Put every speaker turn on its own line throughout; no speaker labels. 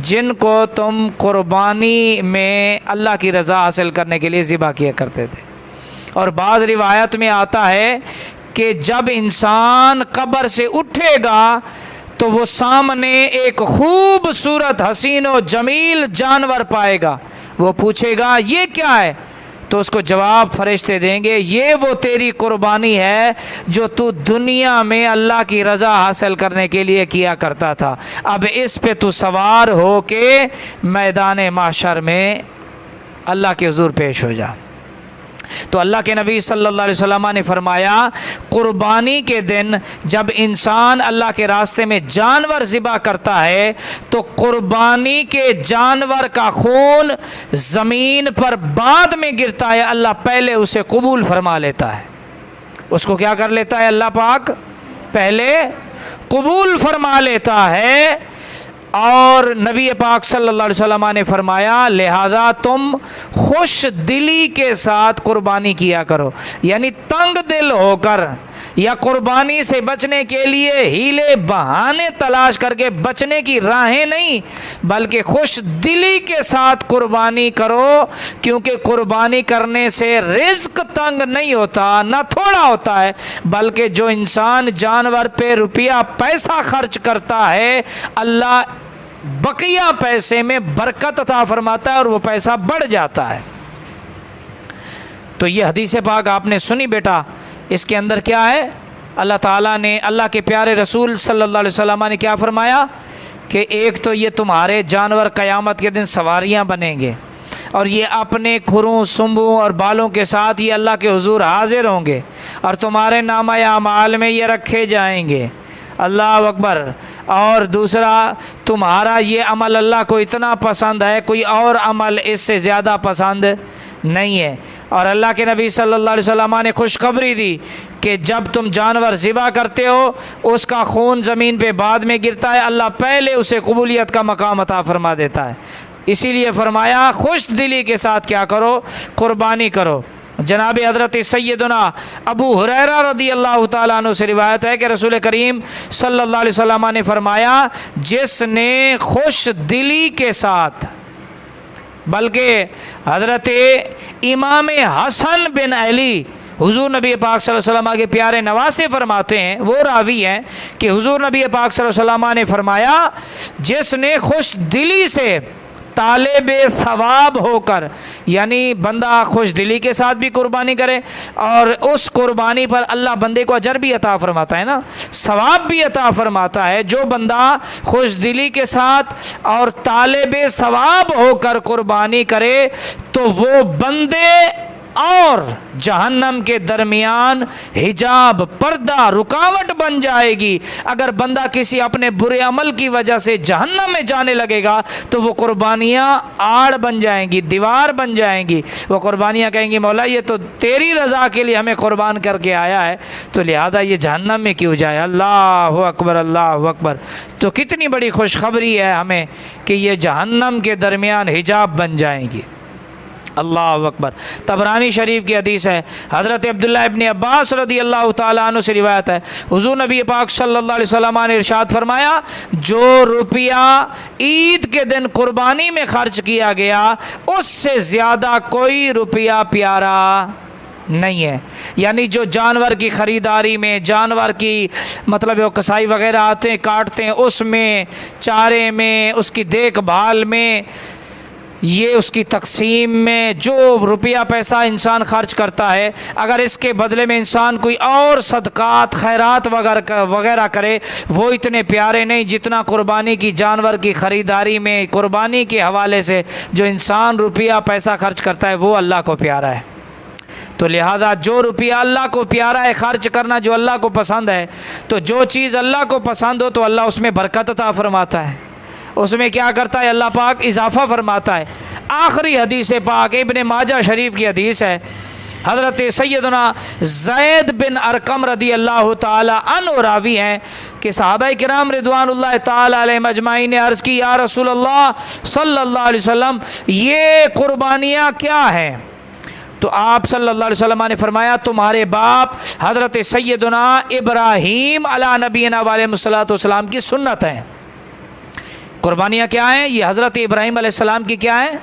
جن کو تم قربانی میں اللہ کی رضا حاصل کرنے کے لیے ذبح کیا کرتے تھے۔ اور بعض روایت میں آتا ہے کہ جب انسان قبر سے اٹھے گا تو وہ سامنے ایک خوبصورت حسین و جمیل جانور پائے گا، وہ پوچھے گا یہ کیا ہے؟ تو اس کو جواب فرشتے دیں گے یہ وہ تیری قربانی ہے جو تو دنیا میں اللہ کی رضا حاصل کرنے کے لیے کیا کرتا تھا، اب اس پہ تو سوار ہو کے میدان محشر میں اللہ کے حضور پیش ہو جا۔ تو اللہ کے نبی صلی اللہ علیہ وسلم نے فرمایا قربانی کے دن جب انسان اللہ کے راستے میں جانور ذبح کرتا ہے تو قربانی کے جانور کا خون زمین پر بعد میں گرتا ہے، اللہ پہلے اسے قبول فرما لیتا ہے، اس کو کیا کر لیتا ہے اللہ پاک؟ پہلے قبول فرما لیتا ہے۔ اور نبی پاک صلی اللہ علیہ وسلم نے فرمایا لہذا تم خوش دلی کے ساتھ قربانی کیا کرو، یعنی تنگ دل ہو کر یا قربانی سے بچنے کے لیے ہیلے بہانے تلاش کر کے بچنے کی راہیں نہیں، بلکہ خوش دلی کے ساتھ قربانی کرو، کیونکہ قربانی کرنے سے رزق تنگ نہیں ہوتا، نہ تھوڑا ہوتا ہے، بلکہ جو انسان جانور پہ روپیہ پیسہ خرچ کرتا ہے اللہ بقیہ پیسے میں برکت عطا فرماتا ہے اور وہ پیسہ بڑھ جاتا ہے۔ تو یہ حدیث پاک آپ نے سنی بیٹا، اس کے اندر کیا ہے؟ اللہ تعالیٰ نے، اللہ کے پیارے رسول صلی اللہ علیہ وسلم نے کیا فرمایا کہ ایک تو یہ تمہارے جانور قیامت کے دن سواریاں بنیں گے اور یہ اپنے کھروں سنبوں اور بالوں کے ساتھ یہ اللہ کے حضور حاضر ہوں گے اور تمہارے نامہ اعمال میں یہ رکھے جائیں گے، اللہ اکبر۔ اور دوسرا تمہارا یہ عمل اللہ کو اتنا پسند ہے، کوئی اور عمل اس سے زیادہ پسند نہیں ہے۔ اور اللہ کے نبی صلی اللہ علیہ وسلم نے خوشخبری دی کہ جب تم جانور ذبح کرتے ہو اس کا خون زمین پہ بعد میں گرتا ہے، اللہ پہلے اسے قبولیت کا مقام عطا فرما دیتا ہے، اسی لیے فرمایا خوش دلی کے ساتھ کیا کرو؟ قربانی کرو۔ جناب حضرت سیدنا ابو ہریرہ رضی اللہ تعالیٰ عنہ سے روایت ہے کہ رسول کریم صلی اللہ علیہ وسلم نے فرمایا جس نے خوش دلی کے ساتھ، بلکہ حضرت امام حسن بن علی حضور نبی پاک صلی اللہ علیہ وسلم کے پیارے نواسے فرماتے ہیں، وہ راوی ہیں کہ حضور نبی پاک صلی اللہ علیہ وسلم نے فرمایا جس نے خوش دلی سے طالب ثواب ہو کر، یعنی بندہ خوش دلی کے ساتھ بھی قربانی کرے اور اس قربانی پر اللہ بندے کو اجر بھی عطا فرماتا ہے نا، ثواب بھی عطا فرماتا ہے، جو بندہ خوش دلی کے ساتھ اور طالب ثواب ہو کر قربانی کرے تو وہ بندے اور جہنم کے درمیان حجاب، پردہ، رکاوٹ بن جائے گی۔ اگر بندہ کسی اپنے برے عمل کی وجہ سے جہنم میں جانے لگے گا تو وہ قربانیاں آڑ بن جائیں گی، دیوار بن جائیں گی، وہ قربانیاں کہیں گی مولا یہ تو تیری رضا کے لیے ہمیں قربان کر کے آیا ہے تو لہذا یہ جہنم میں کیوں جائے۔ اللہ اکبر، اللہ اکبر۔ تو کتنی بڑی خوشخبری ہے ہمیں کہ یہ جہنم کے درمیان حجاب بن جائیں گی۔ اللہ اکبر۔ طبرانی شریف کی حدیث ہے، حضرت عبداللہ ابن عباس رضی اللہ تعالیٰ عنہ سے روایت ہے، حضور نبی پاک صلی اللہ علیہ وسلم نے ارشاد فرمایا جو روپیہ عید کے دن قربانی میں خرچ کیا گیا اس سے زیادہ کوئی روپیہ پیارا نہیں ہے، یعنی جو جانور کی خریداری میں، جانور کی مطلب وہ کسائی وغیرہ آتے ہیں کاٹتے ہیں، اس میں، چارے میں، اس کی دیکھ بھال میں، یہ اس کی تقسیم میں جو روپیہ پیسہ انسان خرچ کرتا ہے، اگر اس کے بدلے میں انسان کوئی اور صدقات خیرات وغیرہ کرے وہ اتنے پیارے نہیں جتنا قربانی کی جانور کی خریداری میں، قربانی کے حوالے سے جو انسان روپیہ پیسہ خرچ کرتا ہے وہ اللہ کو پیارا ہے۔ تو لہذا جو روپیہ اللہ کو پیارا ہے خرچ کرنا، جو اللہ کو پسند ہے، تو جو چیز اللہ کو پسند ہو تو اللہ اس میں برکت عطا فرماتا ہے، اس میں کیا کرتا ہے اللہ پاک اضافہ فرماتا ہے۔ آخری حدیث پاک ابن ماجہ شریف کی حدیث ہے، حضرت سیدنا زید بن ارقم رضی اللہ تعالی عنہ راوی ہیں کہ صحابہ کرام رضوان اللہ تعالی علیہم اجمعین نے عرض کی یا رسول اللہ صلی اللہ علیہ وسلم یہ قربانیاں کیا ہیں؟ تو آپ صلی اللہ علیہ وسلم نے فرمایا تمہارے باپ حضرت سیدنا ابراہیم علی نبینا علیہ الصلوۃ والسلام کی سنت ہے قربانیاں کیا ہیں؟ یہ حضرت ابراہیم علیہ السلام کی کیا ہیں؟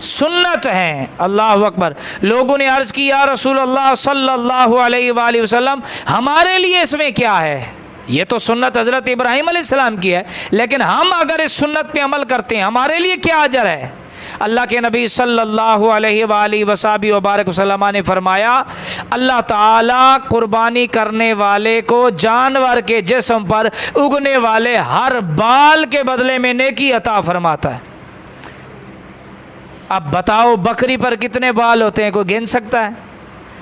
سنت ہیں۔ اللہ اکبر۔ لوگوں نے عرض کی یا رسول اللہ صلی اللہ علیہ وآلہ وسلم ہمارے لیے اس میں کیا ہے؟ یہ تو سنت حضرت ابراہیم علیہ السلام کی ہے، لیکن ہم اگر اس سنت پہ عمل کرتے ہیں ہمارے لیے کیا اجر ہے؟ اللہ کے نبی صلی اللہ علیہ وآلہ وصحبہ وبارک وسلم نے فرمایا اللہ تعالیٰ قربانی کرنے والے کو جانور کے جسم پر اگنے والے ہر بال کے بدلے میں نیکی عطا فرماتا ہے۔ اب بتاؤ بکری پر کتنے بال ہوتے ہیں؟ کوئی گن سکتا ہے؟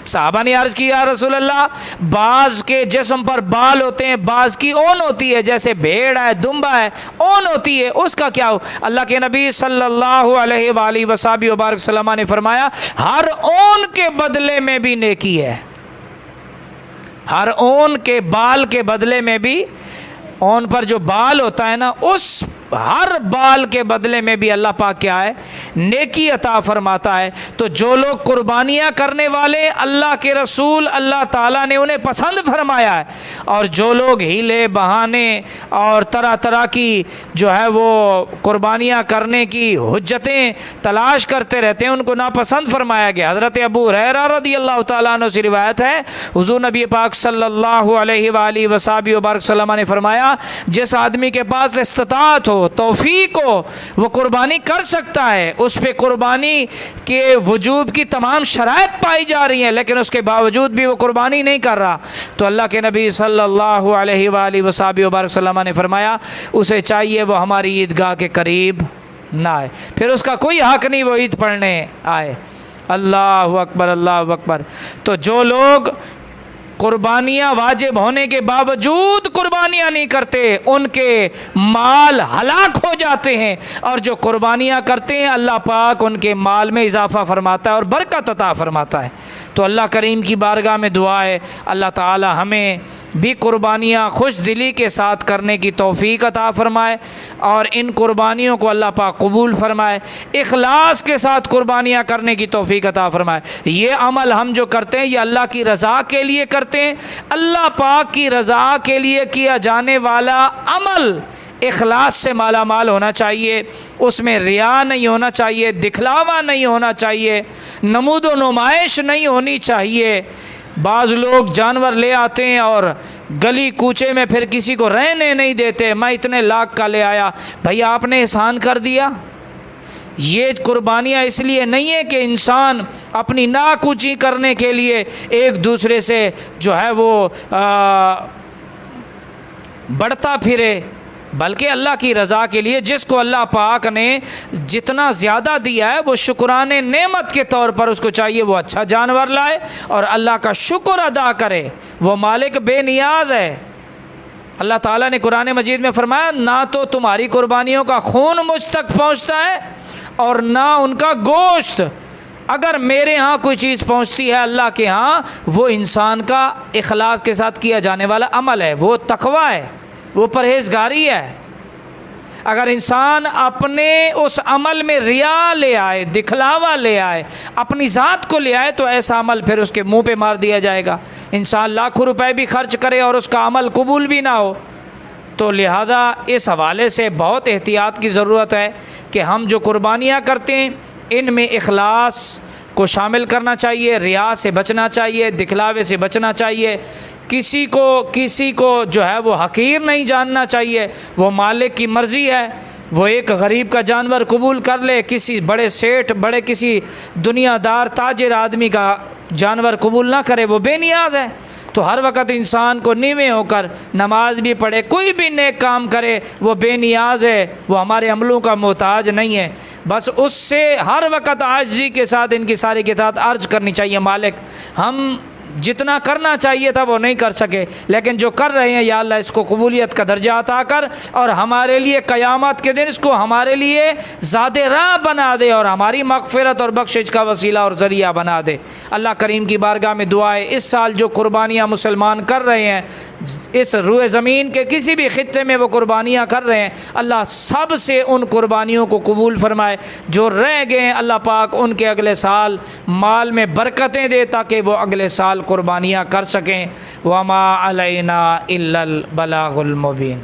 صحابہ نے عرض کیا رسول اللہ بعض کے جسم پر بال ہوتے ہیں، بعض کی اون ہوتی ہے، جیسے بھیڑ ہے، دمبا ہے، اون ہوتی ہے، اس کا کیا ہو؟ اللہ کے نبی صلی اللہ علیہ وآلہ وصحبہ وبارک وسلم نے فرمایا ہر اون کے بدلے میں بھی نیکی ہے، ہر اون کے بال کے بدلے میں بھی، اون پر جو بال ہوتا ہے نا اس ہر بال کے بدلے میں بھی اللہ پاک کیا ہے؟ نیکی عطا فرماتا ہے۔ تو جو لوگ قربانیاں کرنے والے اللہ کے رسول اللہ تعالیٰ نے انہیں پسند فرمایا ہے، اور جو لوگ ہیلے بہانے اور طرح طرح کی جو ہے وہ قربانیاں کرنے کی حجتیں تلاش کرتے رہتے ہیں ان کو ناپسند فرمایا گیا۔ حضرت ابو ہریرہ رضی اللہ تعالیٰ عنہ سے روایت ہے حضور نبی پاک صلی اللہ علیہ وآلہ وصحبہ وبارک وسلم نے فرمایا جس آدمی کے پاس استطاعت ہو، توفیق ہو، وہ قربانی کر سکتا ہے، اس پہ قربانی کے وجوب کی تمام شرائط پائی جا رہی ہیں لیکن اس کے باوجود بھی وہ قربانی نہیں کر رہا، تو اللہ کے نبی صلی اللہ علیہ وآلہ وصحبہ وبارک وسلم نے فرمایا اسے چاہیے وہ ہماری عیدگاہ کے قریب نہ آئے، پھر اس کا کوئی حق نہیں وہ عید پڑھنے آئے۔ اللہ اکبر، اللہ اکبر۔ تو جو لوگ قربانیاں واجب ہونے کے باوجود قربانیاں نہیں کرتے ان کے مال ہلاک ہو جاتے ہیں، اور جو قربانیاں کرتے ہیں اللہ پاک ان کے مال میں اضافہ فرماتا ہے اور برکت عطا فرماتا ہے۔ تو اللہ کریم کی بارگاہ میں دعا ہے اللہ تعالی ہمیں بھی قربانیاں خوش دلی کے ساتھ کرنے کی توفیق عطا فرمائے، اور ان قربانیوں کو اللہ پاک قبول فرمائے، اخلاص کے ساتھ قربانیاں کرنے کی توفیق عطا فرمائے۔ یہ عمل ہم جو کرتے ہیں یہ اللہ کی رضا کے لیے کرتے ہیں، اللہ پاک کی رضا کے لیے کیا جانے والا عمل اخلاص سے مالا مال ہونا چاہیے، اس میں ریا نہیں ہونا چاہیے، دکھلاوا نہیں ہونا چاہیے، نمود و نمائش نہیں ہونی چاہیے۔ بعض لوگ جانور لے آتے ہیں اور گلی کوچے میں پھر کسی کو رہنے نہیں دیتے، میں اتنے لاکھ کا لے آیا، بھئی آپ نے احسان کر دیا۔ یہ قربانیاں اس لیے نہیں ہے کہ انسان اپنی ناک اونچی کرنے کے لیے ایک دوسرے سے جو ہے وہ بڑھتا پھرے، بلکہ اللہ کی رضا کے لیے جس کو اللہ پاک نے جتنا زیادہ دیا ہے وہ شکرانے نعمت کے طور پر اس کو چاہیے وہ اچھا جانور لائے اور اللہ کا شکر ادا کرے، وہ مالک بے نیاز ہے۔ اللہ تعالیٰ نے قرآن مجید میں فرمایا نہ تو تمہاری قربانیوں کا خون مجھ تک پہنچتا ہے اور نہ ان کا گوشت، اگر میرے ہاں کوئی چیز پہنچتی ہے اللہ کے ہاں وہ انسان کا اخلاص کے ساتھ کیا جانے والا عمل ہے، وہ تقوی ہے، وہ پرہیزگاری ہے۔ اگر انسان اپنے اس عمل میں ریا لے آئے، دکھلاوا لے آئے، اپنی ذات کو لے آئے تو ایسا عمل پھر اس کے منہ پہ مار دیا جائے گا۔ انسان لاکھوں روپے بھی خرچ کرے اور اس کا عمل قبول بھی نہ ہو، تو لہذا اس حوالے سے بہت احتیاط کی ضرورت ہے کہ ہم جو قربانیاں کرتے ہیں ان میں اخلاص کو شامل کرنا چاہیے، ریا سے بچنا چاہیے، دکھلاوے سے بچنا چاہیے، کسی کو جو ہے وہ حقیر نہیں جاننا چاہیے، وہ مالک کی مرضی ہے، وہ ایک غریب کا جانور قبول کر لے، کسی بڑے سیٹھ بڑے کسی دنیا دار تاجر آدمی کا جانور قبول نہ کرے، وہ بے نیاز ہے۔ تو ہر وقت انسان کو نیوے ہو کر نماز بھی پڑھے، کوئی بھی نیک کام کرے، وہ بے نیاز ہے، وہ ہمارے عملوں کا محتاج نہیں ہے، بس اس سے ہر وقت عاجزی کے ساتھ ان کی ساری کے ساتھ عرض کرنی چاہیے مالک ہم جتنا کرنا چاہیے تھا وہ نہیں کر سکے، لیکن جو کر رہے ہیں یا اللہ اس کو قبولیت کا درجہ عطا کر، اور ہمارے لیے قیامت کے دن اس کو ہمارے لیے زاد راہ بنا دے اور ہماری مغفرت اور بخشش کا وسیلہ اور ذریعہ بنا دے۔ اللہ کریم کی بارگاہ میں دعا ہے اس سال جو قربانیاں مسلمان کر رہے ہیں، اس روئے زمین کے کسی بھی خطے میں وہ قربانیاں کر رہے ہیں، اللہ سب سے ان قربانیوں کو قبول فرمائے، جو رہ گئے ہیں اللہ پاک ان کے اگلے سال مال میں برکتیں دے تاکہ وہ اگلے سال قربانیاں کر سکیں۔ وما علینا الا البلاغ المبین۔